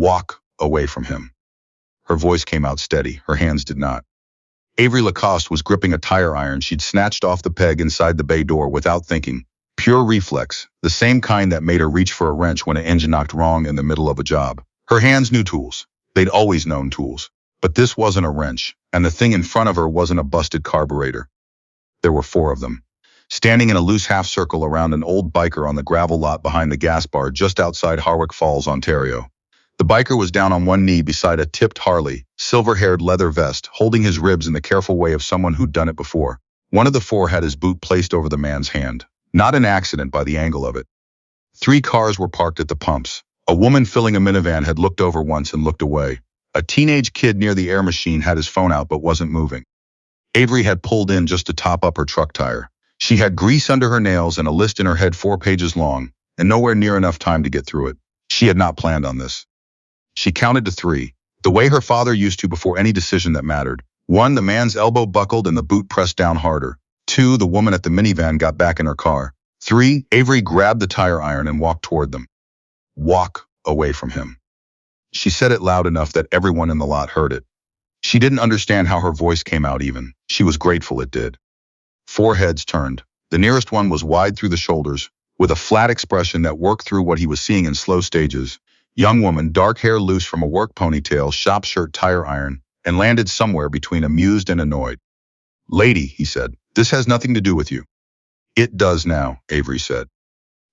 Walk away from him. Her voice came out steady. Her hands did not. Avery Lacoste was gripping a tire iron she'd snatched off the peg inside the bay door without thinking. Pure reflex, the same kind that made her reach for a wrench when an engine knocked wrong in the middle of a job. Her hands knew tools. They'd always known tools. But this wasn't a wrench, and the thing in front of her wasn't a busted carburetor. There were 4 of them, standing in a loose half-circle around an old biker on the gravel lot behind the gas bar just outside Harwick Falls, Ontario. The biker was down on one knee beside a tipped Harley, silver-haired leather vest, holding his ribs in the careful way of someone who'd done it before. One of the 4 had his boot placed over the man's hand. Not an accident by the angle of it. 3 cars were parked at the pumps. A woman filling a minivan had looked over once and looked away. A teenage kid near the air machine had his phone out but wasn't moving. Avery had pulled in just to top up her truck tire. She had grease under her nails and a list in her head 4 pages long, and nowhere near enough time to get through it. She had not planned on this. She counted to 3, the way her father used to before any decision that mattered. 1, the man's elbow buckled and the boot pressed down harder. 2, the woman at the minivan got back in her car. 3, Avery grabbed the tire iron and walked toward them. Walk away from him. She said it loud enough that everyone in the lot heard it. She didn't understand how her voice came out even. She was grateful it did. 4 heads turned. The nearest one was wide through the shoulders, with a flat expression that worked through what he was seeing in slow stages. Young woman, dark hair loose from a work ponytail, shop shirt, tire iron, and landed somewhere between amused and annoyed. Lady, he said, this has nothing to do with you. It does now, Avery said.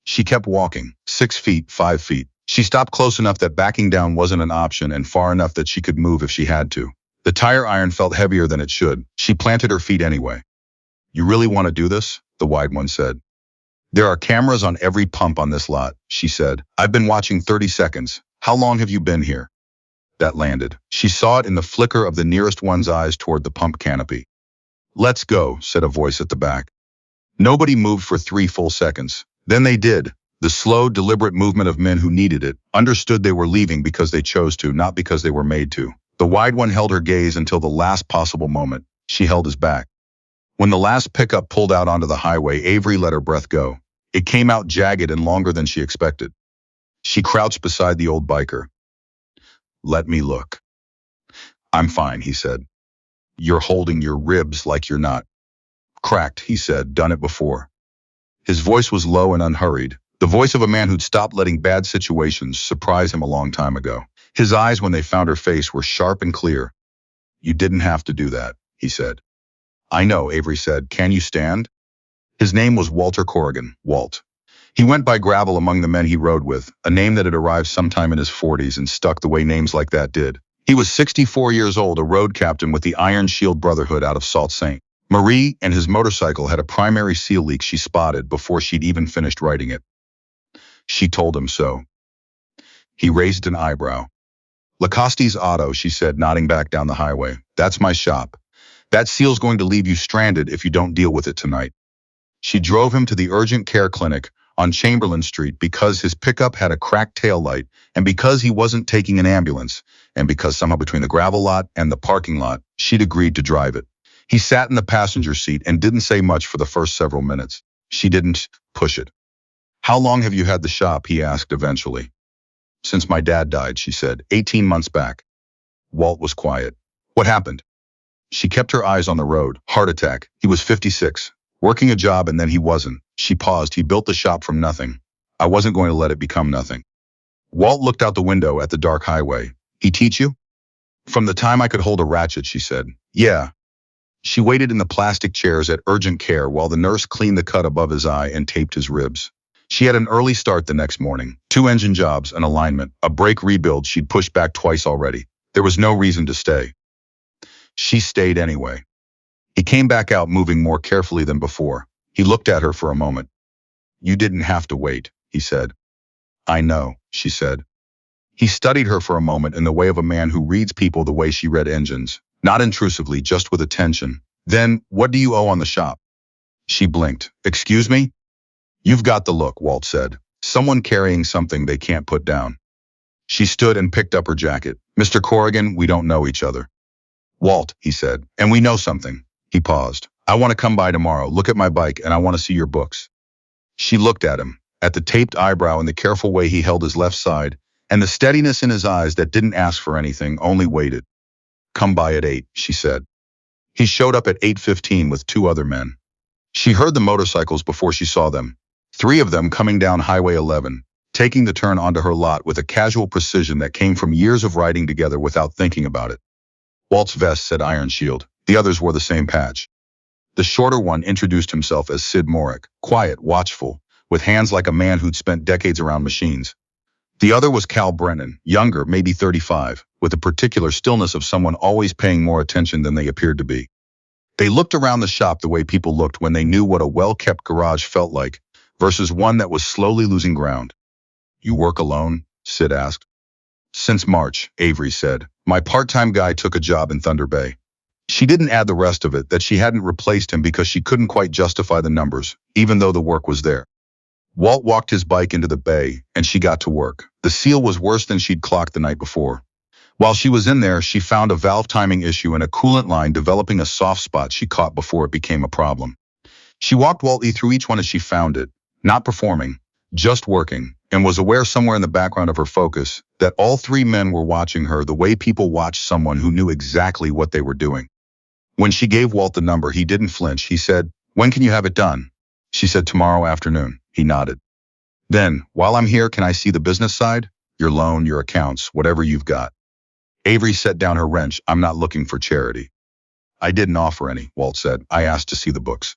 She kept walking, 6 feet, 5 feet. She stopped close enough that backing down wasn't an option and far enough that she could move if she had to. The tire iron felt heavier than it should. She planted her feet anyway. You really want to do this? The wide one said. There are cameras on every pump on this lot, she said. I've been watching 30 seconds. How long have you been here? That landed. She saw it in the flicker of the nearest one's eyes toward the pump canopy. Let's go, said a voice at the back. Nobody moved for 3 full seconds. Then they did. The slow, deliberate movement of men who needed it, understood they were leaving because they chose to, not because they were made to. The wide one held her gaze until the last possible moment. She held his back. When the last pickup pulled out onto the highway, Avery let her breath go. It came out jagged and longer than she expected. She crouched beside the old biker. Let me look. I'm fine, he said. You're holding your ribs like you're not. Cracked, he said, done it before. His voice was low and unhurried, the voice of a man who'd stopped letting bad situations surprise him a long time ago. His eyes, when they found her face, were sharp and clear. You didn't have to do that, he said. I know, Avery said. Can you stand? His name was Walter Corrigan, Walt. He went by Gravel among the men he rode with, a name that had arrived sometime in his 40s and stuck the way names like that did. He was 64 years old, a road captain with the Iron Shield Brotherhood out of Sault Ste. Marie, and his motorcycle had a primary seal leak she spotted before she'd even finished writing it. She told him so. He raised an eyebrow. Lacoste's auto, she said, nodding back down the highway. That's my shop. That seal's going to leave you stranded if you don't deal with it tonight. She drove him to the urgent care clinic on Chamberlain Street because his pickup had a cracked taillight and because he wasn't taking an ambulance and because somehow between the gravel lot and the parking lot, she'd agreed to drive it. He sat in the passenger seat and didn't say much for the first several minutes. She didn't push it. How long have you had the shop? He asked eventually. Since my dad died, she said, 18 months back. Walt was quiet. What happened? She kept her eyes on the road. Heart attack. He was 56. Working a job and then he wasn't. She paused. He built the shop from nothing. I wasn't going to let it become nothing. Walt looked out the window at the dark highway. He teach you? From the time I could hold a ratchet, she said. Yeah. She waited in the plastic chairs at urgent care while the nurse cleaned the cut above his eye and taped his ribs. She had an early start the next morning. 2 engine jobs, an alignment, a brake rebuild she'd pushed back twice already. There was no reason to stay. She stayed anyway. He came back out moving more carefully than before. He looked at her for a moment. You didn't have to wait, he said. I know, she said. He studied her for a moment in the way of a man who reads people the way she read engines, not intrusively, just with attention. Then, what do you owe on the shop? She blinked. Excuse me? You've got the look, Walt said. Someone carrying something they can't put down. She stood and picked up her jacket. Mr. Corrigan, we don't know each other. Walt, he said, and we know something. He paused. I want to come by tomorrow, look at my bike, and I want to see your books. She looked at him, at the taped eyebrow and the careful way he held his left side, and the steadiness in his eyes that didn't ask for anything, only waited. "Come by at 8, she said. He showed up at 8:15 with 2 other men. She heard the motorcycles before she saw them. 3 of them coming down Highway 11, taking the turn onto her lot with a casual precision that came from years of riding together without thinking about it. Walt's vest said Iron Shield. The others wore the same patch. The shorter one introduced himself as Sid Morick, quiet, watchful, with hands like a man who'd spent decades around machines. The other was Cal Brennan, younger, maybe 35, with a particular stillness of someone always paying more attention than they appeared to be. They looked around the shop the way people looked when they knew what a well-kept garage felt like, versus one that was slowly losing ground. "You work alone?" Sid asked. "Since March," Avery said. "My part-time guy took a job in Thunder Bay." She didn't add the rest of it, that she hadn't replaced him because she couldn't quite justify the numbers, even though the work was there. Walt walked his bike into the bay, and she got to work. The seal was worse than she'd clocked the night before. While she was in there, she found a valve timing issue and a coolant line developing a soft spot she caught before it became a problem. She walked Walt through each one as she found it, not performing, just working, and was aware somewhere in the background of her focus that all 3 men were watching her the way people watch someone who knew exactly what they were doing. When she gave Walt the number, he didn't flinch. He said, "When can you have it done?" She said, "Tomorrow afternoon." He nodded. "Then, while I'm here, can I see the business side? Your loan, your accounts, whatever you've got." Avery set down her wrench. "I'm not looking for charity." "I didn't offer any," Walt said. "I asked to see the books."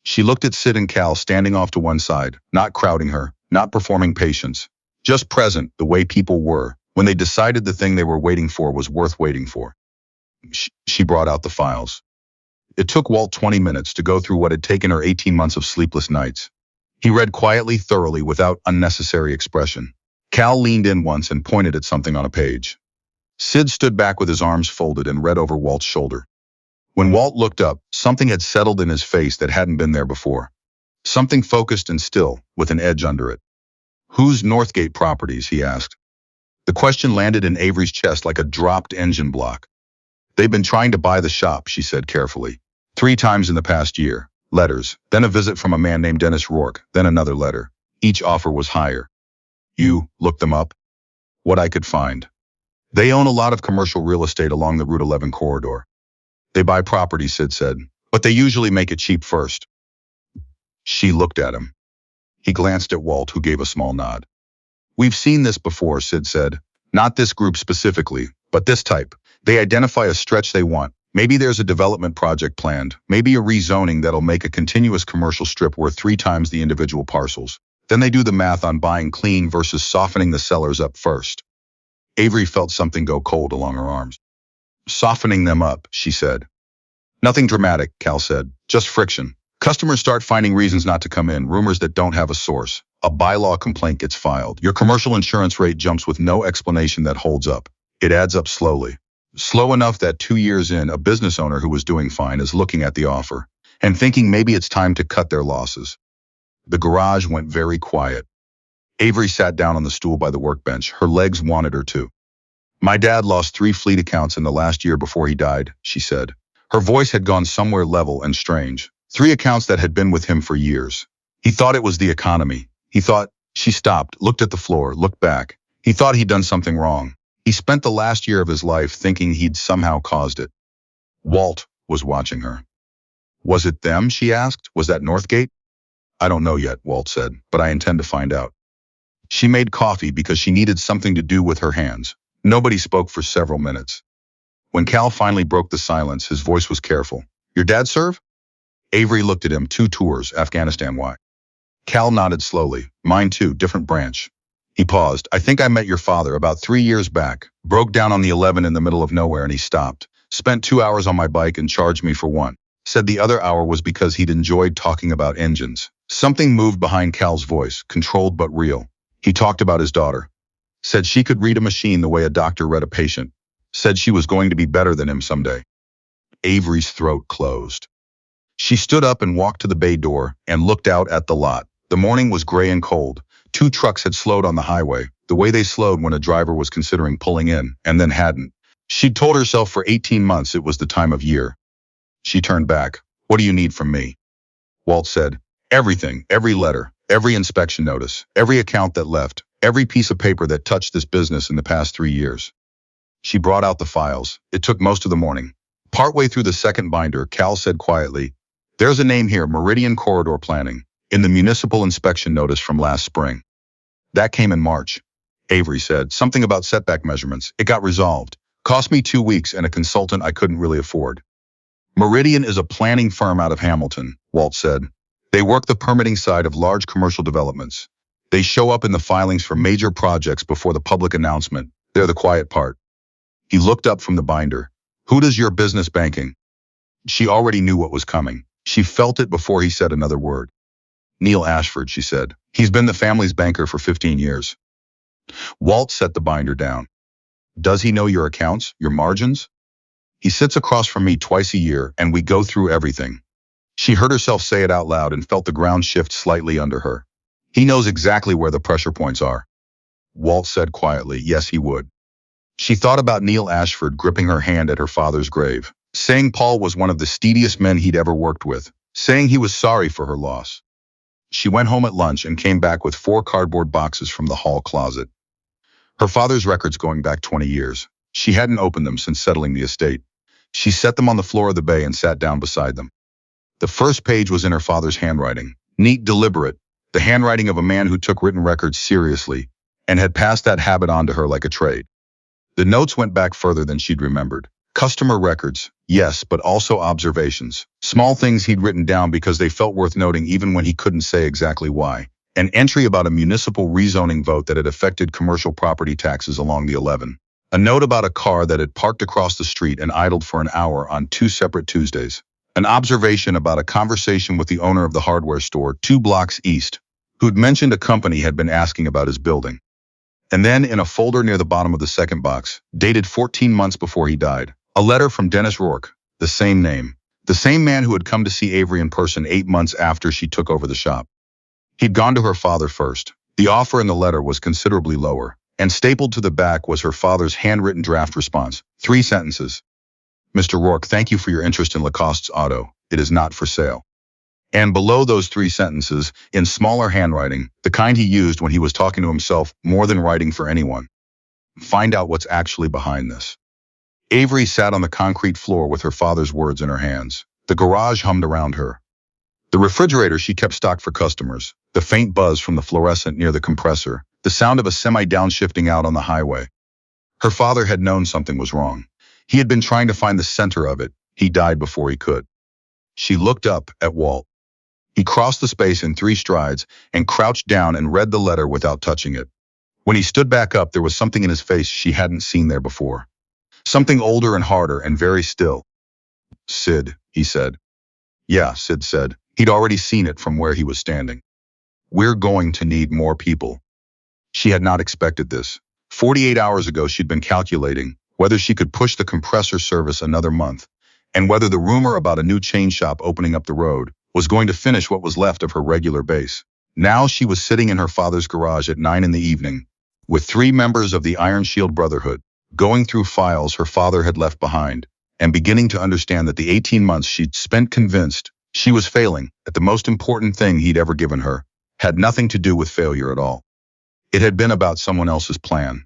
She looked at Sid and Cal standing off to one side, not crowding her, not performing patience, just present the way people were when they decided the thing they were waiting for was worth waiting for. She brought out the files. It took Walt 20 minutes to go through what had taken her 18 months of sleepless nights. He read quietly, thoroughly, without unnecessary expression. Cal leaned in once and pointed at something on a page. Sid stood back with his arms folded and read over Walt's shoulder. When Walt looked up, something had settled in his face that hadn't been there before. Something focused and still, with an edge under it. "Whose Northgate Properties?" he asked. The question landed in Avery's chest like a dropped engine block. "They've been trying to buy the shop," she said carefully. 3 times in the past year. Letters, then a visit from a man named Dennis Rourke, then another letter. Each offer was higher. "You looked them up?" "What I could find. They own a lot of commercial real estate along the Route 11 corridor. They buy property," Sid said, "but they usually make it cheap first." She looked at him. He glanced at Walt, who gave a small nod. "We've seen this before," Sid said. "Not this group specifically, but this type. They identify a stretch they want. Maybe there's a development project planned, maybe a rezoning that'll make a continuous commercial strip worth 3 times the individual parcels. Then they do the math on buying clean versus softening the sellers up first." Avery felt something go cold along her arms. "Softening them up," she said. "Nothing dramatic," Cal said. "Just friction. Customers start finding reasons not to come in, rumors that don't have a source. A bylaw complaint gets filed. Your commercial insurance rate jumps with no explanation that holds up. It adds up slowly. Slow enough that 2 years in, a business owner who was doing fine is looking at the offer and thinking maybe it's time to cut their losses." The garage went very quiet. Avery sat down on the stool by the workbench. Her legs wanted her to. "My dad lost 3 fleet accounts in the last year before he died," she said. Her voice had gone somewhere level and strange. 3 accounts that had been with him for years. He thought it was the economy. He thought, she stopped, looked at the floor, looked back. He thought he'd done something wrong. He spent the last year of his life thinking he'd somehow caused it. Walt was watching her. "Was it them?" she asked. "Was that Northgate?" "I don't know yet," Walt said, "but I intend to find out." She made coffee because she needed something to do with her hands. Nobody spoke for several minutes. When Cal finally broke the silence, his voice was careful. "Your dad serve?" Avery looked at him. 2 tours, Afghanistan. Why? Cal nodded slowly. "Mine too, different branch." He paused. "I think I met your father about 3 years back. Broke down on the 11 in the middle of nowhere and he stopped. Spent 2 hours on my bike and charged me for 1. Said the other hour was because he'd enjoyed talking about engines." Something moved behind Cal's voice, controlled but real. "He talked about his daughter. Said she could read a machine the way a doctor read a patient. Said she was going to be better than him someday." Avery's throat closed. She stood up and walked to the bay door and looked out at the lot. The morning was gray and cold. 2 trucks had slowed on the highway, the way they slowed when a driver was considering pulling in, and then hadn't. She'd told herself for 18 months it was the time of year. She turned back. "What do you need from me?" Walt said, "Everything, every letter, every inspection notice, every account that left, Every piece of paper that touched this business in the past 3 years. She brought out the files. It took most of the morning. Partway through the second binder, Cal said quietly, "There's a name here, Meridian Corridor Planning, in the municipal inspection notice from last spring." "That came in March," Avery said. "Something about setback measurements. It got resolved. Cost me 2 weeks and a consultant I couldn't really afford." "Meridian is a planning firm out of Hamilton," Walt said. "They work the permitting side of large commercial developments. They show up in the filings for major projects before the public announcement. They're the quiet part." He looked up from the binder. "Who does your business banking?" She already knew what was coming. She felt it before he said another word. "Neil Ashford," she said. "He's been the family's banker for 15 years. Walt set the binder down. "Does he know your accounts, your margins?" "He sits across from me twice a year, and we go through everything." She heard herself say it out loud and felt the ground shift slightly under her. "He knows exactly where the pressure points are." Walt said quietly, "Yes, he would." She thought about Neil Ashford gripping her hand at her father's grave, saying Paul was one of the steadiest men he'd ever worked with, saying he was sorry for her loss. She went home at lunch and came back with 4 cardboard boxes from the hall closet. Her father's records going back 20 years. She hadn't opened them since settling the estate. She set them on the floor of the bay and sat down beside them. The first page was in her father's handwriting, neat, deliberate, the handwriting of a man who took written records seriously and had passed that habit on to her like a trade. The notes went back further than she'd remembered. Customer records, yes, but also observations. Small things he'd written down because they felt worth noting even when he couldn't say exactly why. An entry about a municipal rezoning vote that had affected commercial property taxes along the 11. A note about a car that had parked across the street and idled for an hour on 2 separate Tuesdays. An observation about a conversation with the owner of the hardware store 2 blocks east, who'd mentioned a company had been asking about his building. And then, in a folder near the bottom of the second box, dated 14 months before he died, a letter from Dennis Rourke, the same name, the same man who had come to see Avery in person 8 months after she took over the shop. He'd gone to her father first. The offer in the letter was considerably lower, and stapled to the back was her father's handwritten draft response, 3 sentences. "Mr. Rourke, thank you for your interest in Lacoste's auto. It is not for sale." And below those 3 sentences, in smaller handwriting, the kind he used when he was talking to himself more than writing for anyone, "Find out what's actually behind this." Avery sat on the concrete floor with her father's words in her hands. The garage hummed around her. The refrigerator she kept stocked for customers, the faint buzz from the fluorescent near the compressor, the sound of a semi-downshifting out on the highway. Her father had known something was wrong. He had been trying to find the center of it. He died before he could. She looked up at Walt. He crossed the space in 3 strides and crouched down and read the letter without touching it. When he stood back up, there was something in his face she hadn't seen there before. Something older and harder and very still. "Sid," he said. "Yeah," Sid said. He'd already seen it from where he was standing. "We're going to need more people." She had not expected this. 48 hours ago, she'd been calculating whether she could push the compressor service another month, and whether the rumor about a new chain shop opening up the road was going to finish what was left of her regular base. Now she was sitting in her father's garage at 9 in the evening, with 3 members of the Iron Shield Brotherhood, going through files her father had left behind, and beginning to understand that the 18 months she'd spent convinced she was failing at the most important thing he'd ever given her had nothing to do with failure at all. It had been about someone else's plan.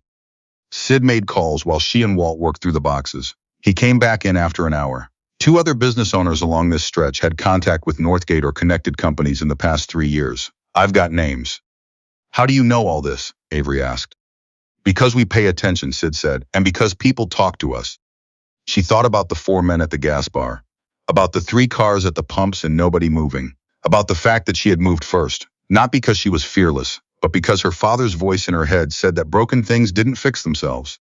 Sid made calls while she and Walt worked through the boxes. He came back in after an hour. 2 other business owners along this stretch had contact with Northgate or connected companies in the past 3 years. "I've got names." "How do you know all this?" Avery asked. "Because we pay attention," Sid said, "and because people talk to us." She thought about the 4 men at the gas bar, about the 3 cars at the pumps and nobody moving, about the fact that she had moved first, not because she was fearless, but because her father's voice in her head said that broken things didn't fix themselves.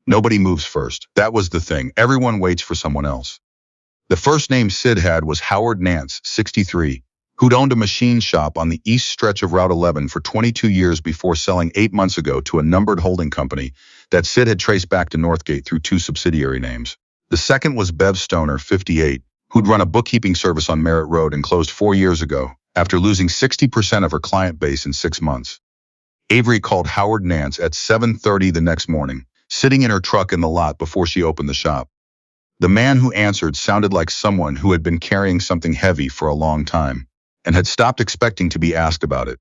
Nobody moves first. That was the thing. Everyone waits for someone else. The first name Sid had was Howard Nance, 63, who'd owned a machine shop on the east stretch of Route 11 for 22 years before selling 8 months ago to a numbered holding company that Sid had traced back to Northgate through 2 subsidiary names. The second was Bev Stoner, 58, who'd run a bookkeeping service on Merritt Road and closed 4 years ago, after losing 60% of her client base in 6 months. Avery called Howard Nance at 7:30 the next morning, sitting in her truck in the lot before she opened the shop. The man who answered sounded like someone who had been carrying something heavy for a long time, and had stopped expecting to be asked about it.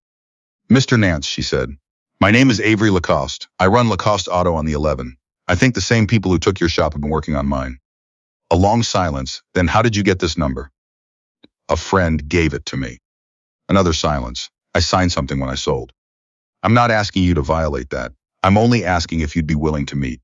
"Mr. Nance," she said, My name is Avery Lacoste. I run Lacoste Auto on the 11. I think the same people who took your shop have been working on mine. A long silence. Then how did you get this number? A friend gave it to me. Another silence. I signed something when I sold. I'm not asking you to violate that. I'm only asking if you'd be willing to meet.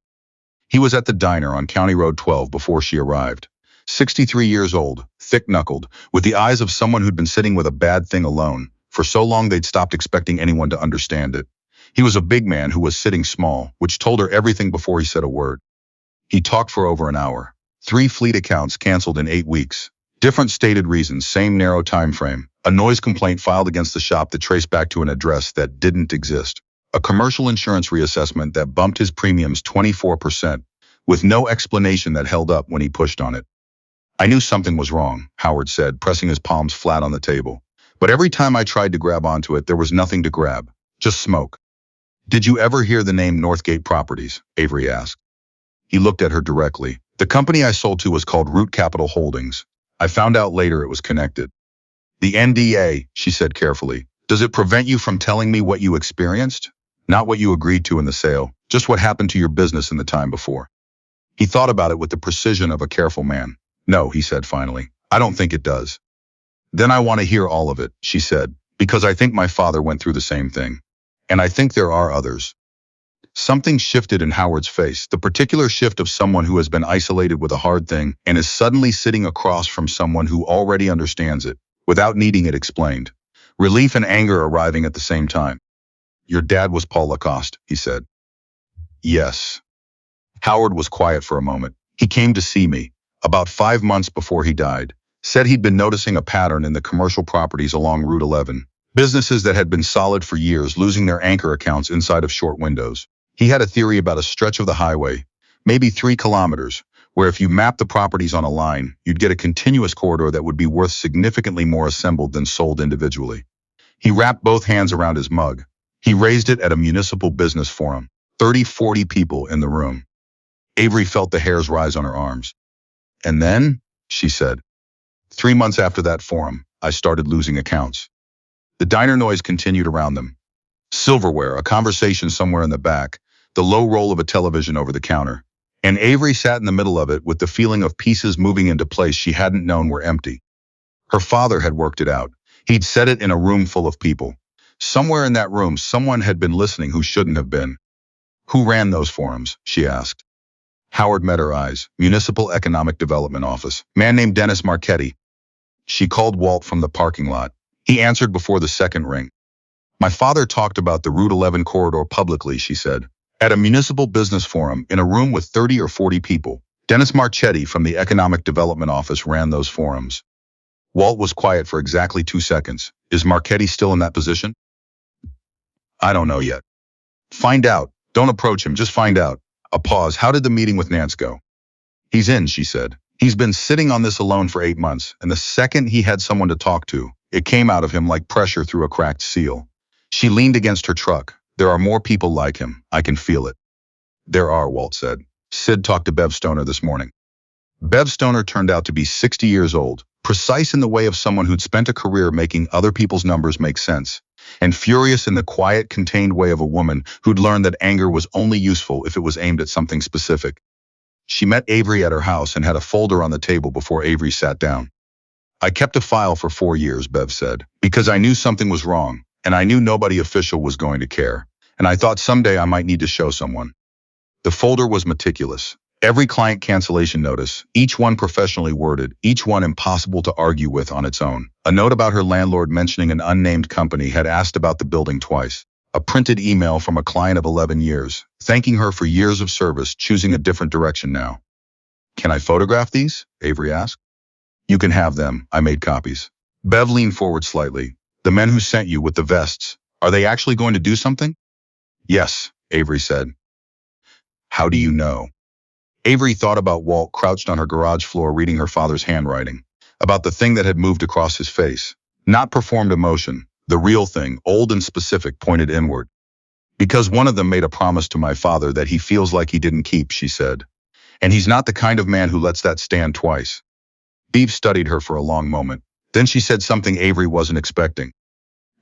He was at the diner on County Road 12 before she arrived. 63 years old, thick-knuckled, with the eyes of someone who'd been sitting with a bad thing alone. For so long they'd stopped expecting anyone to understand it. He was a big man who was sitting small, which told her everything before he said a word. He talked for over an hour. 3 fleet accounts canceled in 8 weeks. Different stated reasons, same narrow time frame. A noise complaint filed against the shop that traced back to an address that didn't exist. A commercial insurance reassessment that bumped his premiums 24%, with no explanation that held up when he pushed on it. I knew something was wrong, Howard said, pressing his palms flat on the table. But every time I tried to grab onto it, there was nothing to grab. Just smoke. Did you ever hear the name Northgate Properties? Avery asked. He looked at her directly. The company I sold to was called Root Capital Holdings. I found out later it was connected. The NDA, she said carefully. Does it prevent you from telling me what you experienced? Not what you agreed to in the sale, just what happened to your business in the time before. He thought about it with the precision of a careful man. No, he said finally. I don't think it does. Then I want to hear all of it, she said, because I think my father went through the same thing. And I think there are others. Something shifted in Howard's face, the particular shift of someone who has been isolated with a hard thing and is suddenly sitting across from someone who already understands it, without needing it explained. Relief and anger arriving at the same time. Your dad was Paul Lacoste, he said. Yes. Howard was quiet for a moment. He came to see me, about 5 months before he died. Said he'd been noticing a pattern in the commercial properties along Route 11. Businesses that had been solid for years losing their anchor accounts inside of short windows. He had a theory about a stretch of the highway, maybe 3 kilometers, where if you mapped the properties on a line, you'd get a continuous corridor that would be worth significantly more assembled than sold individually. He wrapped both hands around his mug. He raised it at a municipal business forum. 30-40 people in the room. Avery felt the hairs rise on her arms. And then, she said, 3 months after that forum, I started losing accounts. The diner noise continued around them. Silverware, a conversation somewhere in the back, the low roll of a television over the counter. And Avery sat in the middle of it with the feeling of pieces moving into place she hadn't known were empty. Her father had worked it out. He'd said it in a room full of people. Somewhere in that room, someone had been listening who shouldn't have been. Who ran those forums? She asked. Howard met her eyes. Municipal Economic Development Office. Man named Dennis Marchetti. She called Walt from the parking lot. He answered before the second ring. My father talked about the Route 11 corridor publicly, she said. At a municipal business forum in a room with 30 or 40 people. Dennis Marchetti from the Economic Development Office ran those forums. Walt was quiet for exactly 2 seconds. Is Marchetti still in that position? I don't know yet. Find out. Don't approach him, just find out. A pause. How did the meeting with Nance go? He's in, she said. He's been sitting on this alone for 8 months, and the second he had someone to talk to, it came out of him like pressure through a cracked seal. She leaned against her truck. There are more people like him. I can feel it. There are, Walt said. Sid talked to Bev Stoner this morning. Bev Stoner turned out to be 60 years old, precise in the way of someone who'd spent a career making other people's numbers make sense, and furious in the quiet, contained way of a woman who'd learned that anger was only useful if it was aimed at something specific. She met Avery at her house and had a folder on the table before Avery sat down. I kept a file for 4 years, Bev said, because I knew something was wrong, and I knew nobody official was going to care, and I thought someday I might need to show someone. The folder was meticulous. Every client cancellation notice, each one professionally worded, each one impossible to argue with on its own. A note about her landlord mentioning an unnamed company had asked about the building twice. A printed email from a client of 11 years, thanking her for years of service, choosing a different direction now. Can I photograph these? Avery asked. You can have them. I made copies. Bev leaned forward slightly. The men who sent you with the vests, are they actually going to do something? Yes, Avery said. How do you know? Avery thought about Walt crouched on her garage floor reading her father's handwriting, about the thing that had moved across his face. Not performed emotion, the real thing, old and specific, pointed inward. Because one of them made a promise to my father that he feels like he didn't keep, she said. And he's not the kind of man who lets that stand twice. Bev studied her for a long moment. Then she said something Avery wasn't expecting.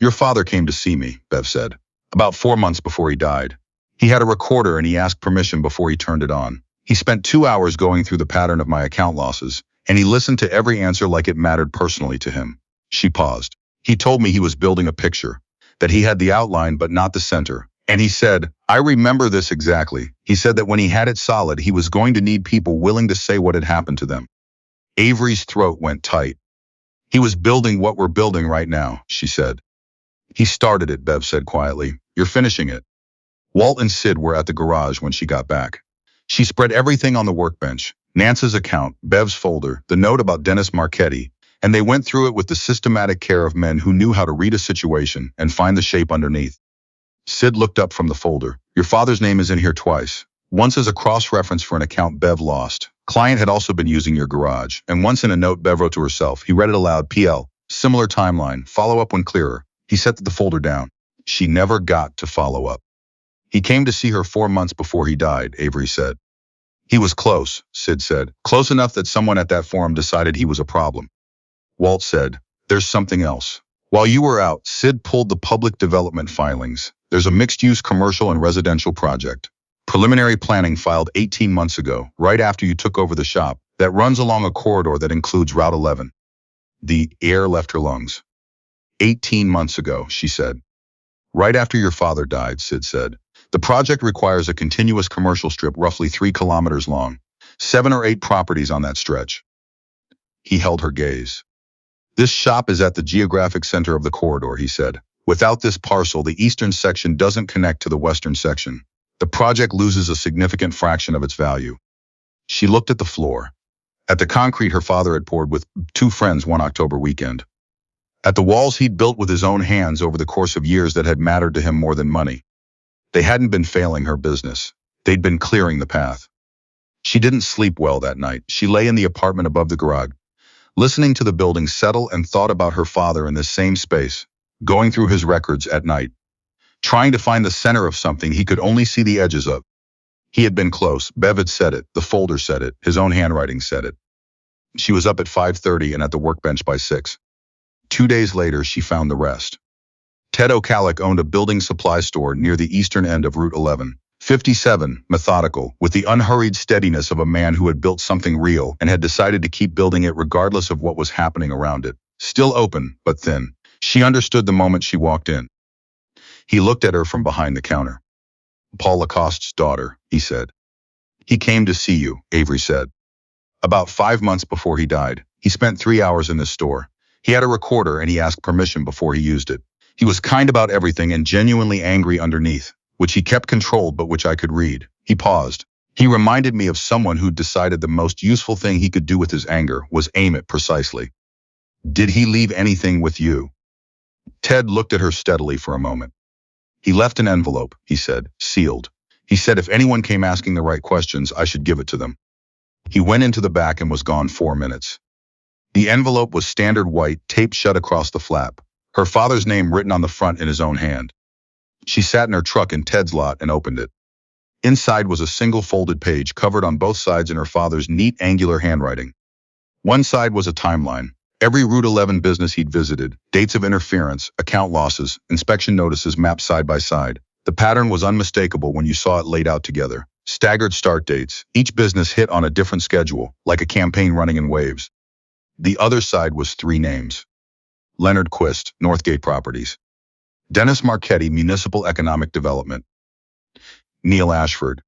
Your father came to see me, Bev said. About 4 months before he died. He had a recorder and he asked permission before he turned it on. He spent 2 hours going through the pattern of my account losses, and he listened to every answer like it mattered personally to him. She paused. He told me he was building a picture, that he had the outline but not the center. And he said, I remember this exactly. He said that when he had it solid, he was going to need people willing to say what had happened to them. Avery's throat went tight. He was building what we're building right now, she said. He started it, Bev said quietly. You're finishing it. Walt and Sid were at the garage when she got back. She spread everything on the workbench, Nance's account, Bev's folder, the note about Dennis Marchetti, and they went through it with the systematic care of men who knew how to read a situation and find the shape underneath. Sid looked up from the folder. Your father's name is in here twice. Once as a cross-reference for an account Bev lost. Client had also been using your garage, and once in a note Bev wrote to herself. He read it aloud, PL, similar timeline, follow up when clearer. He set the folder down. She never got to follow up. He came to see her 4 months before he died, Avery said. He was close, Sid said. Close enough that someone at that forum decided he was a problem. Walt said, there's something else. While you were out, Sid pulled the public development filings. There's a mixed-use commercial and residential project. Preliminary planning filed 18 months ago, right after you took over the shop, that runs along a corridor that includes Route 11. The air left her lungs. 18 months ago, she said. Right after your father died, Sid said. The project requires a continuous commercial strip roughly 3 kilometers long. 7 or 8 properties on that stretch. He held her gaze. This shop is at the geographic center of the corridor, he said. Without this parcel, the eastern section doesn't connect to the western section. The project loses a significant fraction of its value. She looked at the floor. At the concrete her father had poured with 2 friends one October weekend. At the walls he'd built with his own hands over the course of years that had mattered to him more than money. They hadn't been failing her business. They'd been clearing the path. She didn't sleep well that night. She lay in the apartment above the garage, listening to the building settle, and thought about her father in this same space, going through his records at night, trying to find the center of something he could only see the edges of. He had been close. Bev had said it. The folder said it. His own handwriting said it. She was up at 5:30 and at the workbench by 6. 2 days later, she found the rest. Ted O'Callaghan owned a building supply store near the eastern end of Route 11. 57, methodical, with the unhurried steadiness of a man who had built something real and had decided to keep building it regardless of what was happening around it. Still open, but thin. She understood the moment she walked in. He looked at her from behind the counter. Paul Lacoste's daughter, he said. He came to see you, Avery said. About 5 months before he died, he spent 3 hours in this store. He had a recorder and he asked permission before he used it. He was kind about everything and genuinely angry underneath, which he kept controlled but which I could read. He paused. He reminded me of someone who'd decided the most useful thing he could do with his anger was aim it precisely. Did he leave anything with you? Ted looked at her steadily for a moment. He left an envelope, he said, sealed. He said if anyone came asking the right questions, I should give it to them. He went into the back and was gone 4 minutes. The envelope was standard white, taped shut across the flap, her father's name written on the front in his own hand. She sat in her truck in Ted's lot and opened it. Inside was a single folded page covered on both sides in her father's neat, angular handwriting. One side was a timeline. Every Route 11 business he'd visited, dates of interference, account losses, inspection notices mapped side by side. The pattern was unmistakable when you saw it laid out together. Staggered start dates. Each business hit on a different schedule, like a campaign running in waves. The other side was 3 names. Leonard Quist, Northgate Properties. Dennis Marchetti, Municipal Economic Development. Neil Ashford.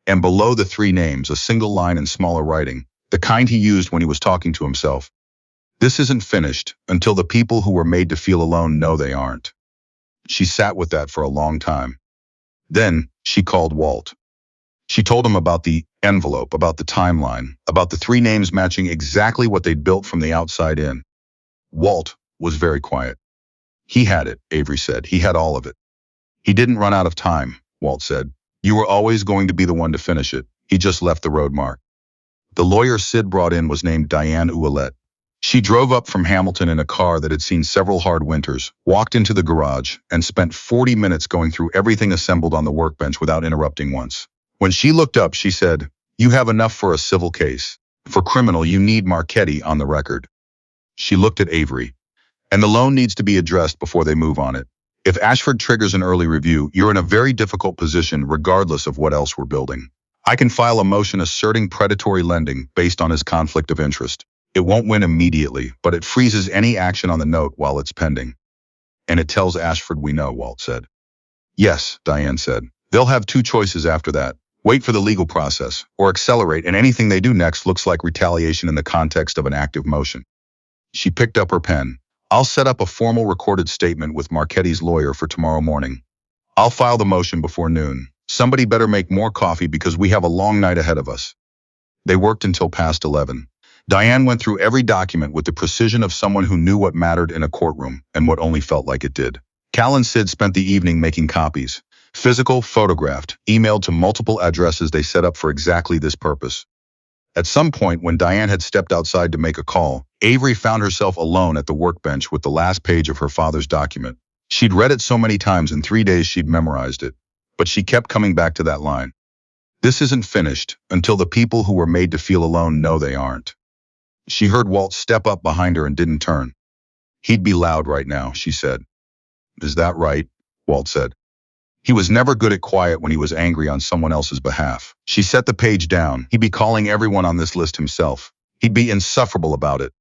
And below the 3 names, a single line in smaller writing, the kind he used when he was talking to himself. This isn't finished until the people who were made to feel alone know they aren't. She sat with that for a long time. Then she called Walt. She told him about the envelope, about the timeline, about the 3 names matching exactly what they'd built from the outside in. Walt was very quiet. He had it, Avery said. He had all of it. He didn't run out of time, Walt said. You were always going to be the one to finish it. He just left the road mark. The lawyer Sid brought in was named Diane Ouellette. She drove up from Hamilton in a car that had seen several hard winters, walked into the garage, and spent 40 minutes going through everything assembled on the workbench without interrupting once. When she looked up, she said, you have enough for a civil case. For criminal, you need Marchetti on the record. She looked at Avery. And the loan needs to be addressed before they move on it. If Ashford triggers an early review, you're in a very difficult position regardless of what else we're building. I can file a motion asserting predatory lending based on his conflict of interest. It won't win immediately, but it freezes any action on the note while it's pending. And it tells Ashford we know, Walt said. Yes, Diane said. They'll have two choices after that. Wait for the legal process, or accelerate, and anything they do next looks like retaliation in the context of an active motion. She picked up her pen. I'll set up a formal recorded statement with Marchetti's lawyer for tomorrow morning. I'll file the motion before noon. Somebody better make more coffee because we have a long night ahead of us. They worked until past 11. Diane went through every document with the precision of someone who knew what mattered in a courtroom and what only felt like it did. Cal and Sid spent the evening making copies. Physical, photographed, emailed to multiple addresses they set up for exactly this purpose. At some point, when Diane had stepped outside to make a call, Avery found herself alone at the workbench with the last page of her father's document. She'd read it so many times in 3 days she'd memorized it, but she kept coming back to that line. This isn't finished until the people who were made to feel alone know they aren't. She heard Walt step up behind her and didn't turn. He'd be loud right now, she said. Is that right? Walt said. He was never good at quiet when he was angry on someone else's behalf. She set the page down. He'd be calling everyone on this list himself. He'd be insufferable about it.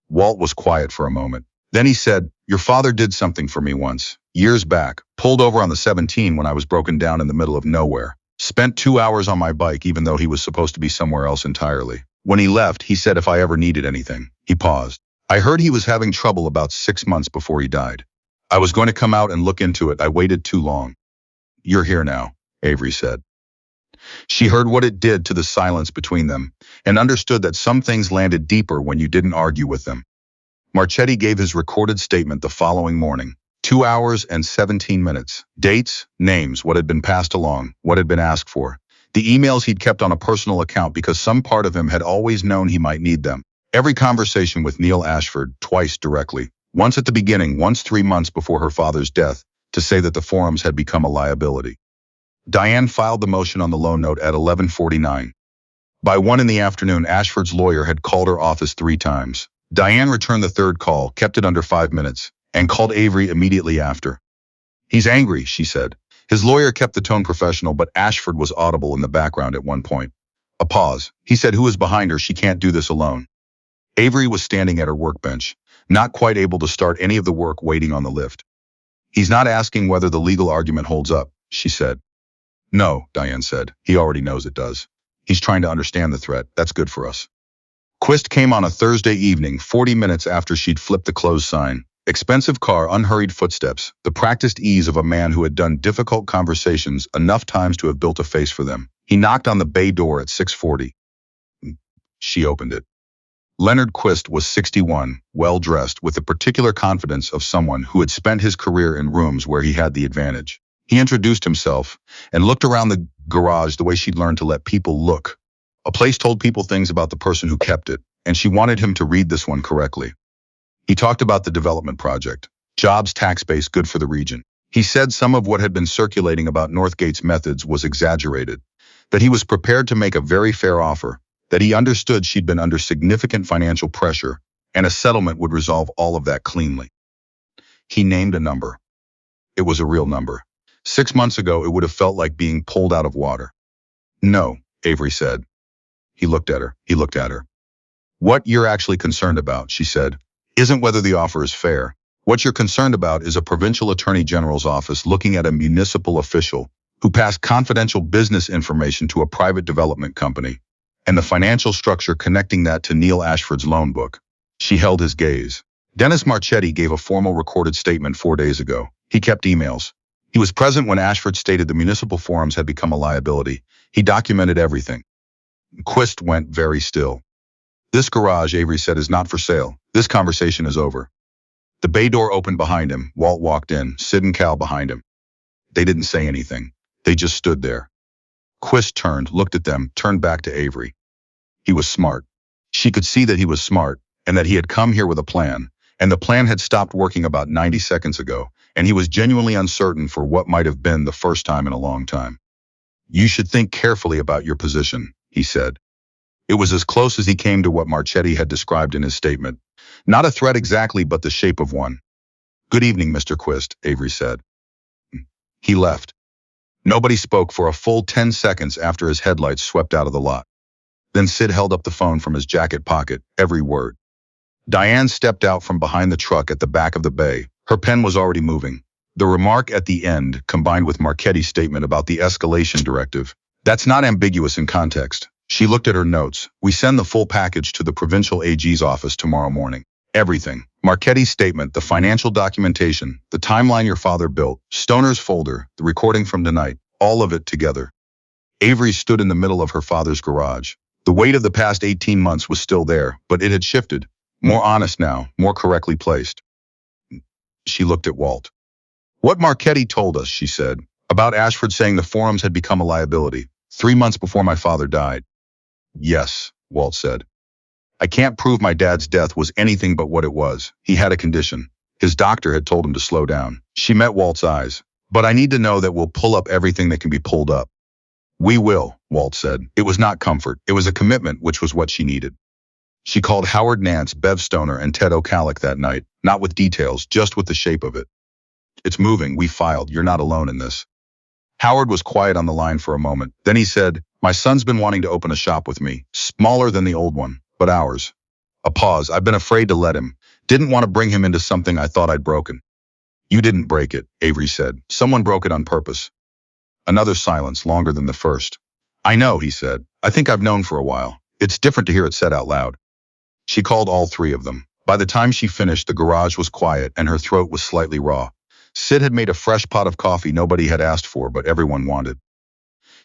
Walt was quiet for a moment. Then he said, your father did something for me once, years back, pulled over on the 17 when I was broken down in the middle of nowhere. Spent 2 hours on my bike even though he was supposed to be somewhere else entirely. When he left, he said if I ever needed anything. He paused. I heard he was having trouble about 6 months before he died. I was going to come out and look into it. I waited too long. You're here now, Avery said. She heard what it did to the silence between them and understood that some things landed deeper when you didn't argue with them. Marchetti gave his recorded statement the following morning. 2 hours and 17 minutes. Dates, names, what had been passed along, what had been asked for. The emails he'd kept on a personal account because some part of him had always known he might need them. Every conversation with Neil Ashford, twice directly. Once at the beginning, once 3 months before her father's death, to say that the forums had become a liability. Diane filed the motion on the loan note at 11:49. By 1 in the afternoon, Ashford's lawyer had called her office 3 times. Diane returned the third call, kept it under 5 minutes, and called Avery immediately after. He's angry, she said. His lawyer kept the tone professional, but Ashford was audible in the background at one point. A pause. He said, who is behind her? She can't do this alone. Avery was standing at her workbench, not quite able to start any of the work, waiting on the lift. He's not asking whether the legal argument holds up, she said. No, Diane said. He already knows it does. He's trying to understand the threat. That's good for us. Quist came on a Thursday evening, 40 minutes after she'd flipped the closed sign. Expensive car, unhurried footsteps, the practiced ease of a man who had done difficult conversations enough times to have built a face for them. He knocked on the bay door at 6:40. She opened it. Leonard Quist was 61, well-dressed, with the particular confidence of someone who had spent his career in rooms where he had the advantage. He introduced himself and looked around the garage the way she'd learned to let people look. A place told people things about the person who kept it, and she wanted him to read this one correctly. He talked about the development project, jobs, tax base, good for the region. He said some of what had been circulating about Northgate's methods was exaggerated, that he was prepared to make a very fair offer, that he understood she'd been under significant financial pressure, and a settlement would resolve all of that cleanly. He named a number. It was a real number. 6 months ago, it would have felt like being pulled out of water. No, Avery said. He looked at her. He looked at her. What you're actually concerned about, she said, isn't whether the offer is fair. What you're concerned about is a provincial attorney general's office looking at a municipal official who passed confidential business information to a private development company, and the financial structure connecting that to Neil Ashford's loan book. She held his gaze. Dennis Marchetti gave a formal recorded statement 4 days ago. He kept emails. He was present when Ashford stated the municipal forums had become a liability. He documented everything. Quist went very still. This garage, Avery said, is not for sale. This conversation is over. The bay door opened behind him. Walt walked in, Sid and Cal behind him. They didn't say anything. They just stood there. Quist turned, looked at them, turned back to Avery. He was smart. She could see that he was smart, and that he had come here with a plan, and the plan had stopped working about 90 seconds ago, and he was genuinely uncertain for what might have been the first time in a long time. You should think carefully about your position, he said. It was as close as he came to what Marchetti had described in his statement. Not a threat exactly, but the shape of one. Good evening, Mr. Quist, Avery said. He left. Nobody spoke for a full 10 seconds after his headlights swept out of the lot. Then Sid held up the phone from his jacket pocket, every word. Diane stepped out from behind the truck at the back of the bay. Her pen was already moving. The remark at the end, combined with Marchetti's statement about the escalation directive, that's not ambiguous in context. She looked at her notes. We send the full package to the provincial AG's office tomorrow morning. Everything. Marchetti's statement, the financial documentation, the timeline your father built, Stoner's folder, the recording from tonight, all of it together. Avery stood in the middle of her father's garage. The weight of the past 18 months was still there, but it had shifted. More honest now, more correctly placed. She looked at Walt. What Marchetti told us, she said, about Ashford saying the forums had become a liability, 3 months before my father died. Yes, Walt said. I can't prove my dad's death was anything but what it was. He had a condition. His doctor had told him to slow down. She met Walt's eyes. But I need to know that we'll pull up everything that can be pulled up. We will, Walt said. It was not comfort. It was a commitment, which was what she needed. She called Howard Nance, Bev Stoner, and Ted O'Callagh that night, not with details, just with the shape of it. It's moving, we filed. You're not alone in this. Howard was quiet on the line for a moment. Then he said, my son's been wanting to open a shop with me, smaller than the old one, but ours. A pause. I've been afraid to let him. Didn't want to bring him into something I thought I'd broken. You didn't break it, Avery said. Someone broke it on purpose. Another silence, longer than the first. I know, he said. I think I've known for a while. It's different to hear it said out loud. She called all three of them. By the time she finished, the garage was quiet and her throat was slightly raw. Sid had made a fresh pot of coffee nobody had asked for, but everyone wanted.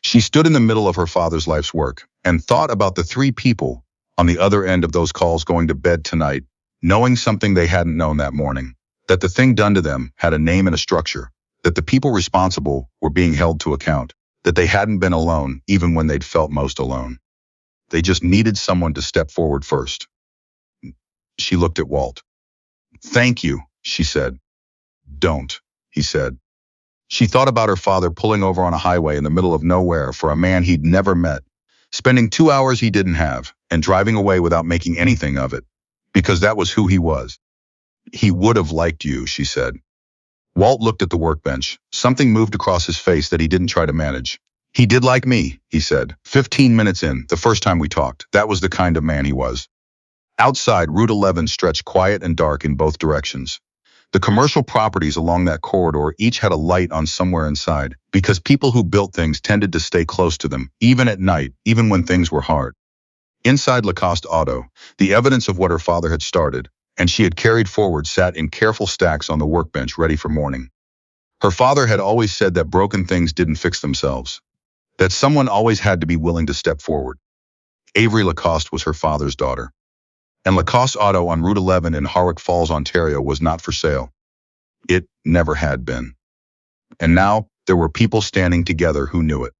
She stood in the middle of her father's life's work and thought about the three people on the other end of those calls going to bed tonight, knowing something they hadn't known that morning, that the thing done to them had a name and a structure, that the people responsible were being held to account, that they hadn't been alone even when they'd felt most alone. They just needed someone to step forward first. She looked at Walt. Thank you, she said. Don't, he said. She thought about her father pulling over on a highway in the middle of nowhere for a man he'd never met, spending 2 hours he didn't have, and driving away without making anything of it, because that was who he was. He would have liked you, she said. Walt looked at the workbench. Something moved across his face that he didn't try to manage. He did like me, he said. 15 minutes in, the first time we talked. That was the kind of man he was. Outside, Route 11 stretched quiet and dark in both directions. The commercial properties along that corridor each had a light on somewhere inside, because people who built things tended to stay close to them, even at night, even when things were hard. Inside Lacoste Auto, the evidence of what her father had started, and she had carried forward, sat in careful stacks on the workbench ready for morning. Her father had always said that broken things didn't fix themselves, that someone always had to be willing to step forward. Avery Lacoste was her father's daughter. And Lacoste Auto on Route 11 in Harwick Falls, Ontario was not for sale. It never had been. And now there were people standing together who knew it.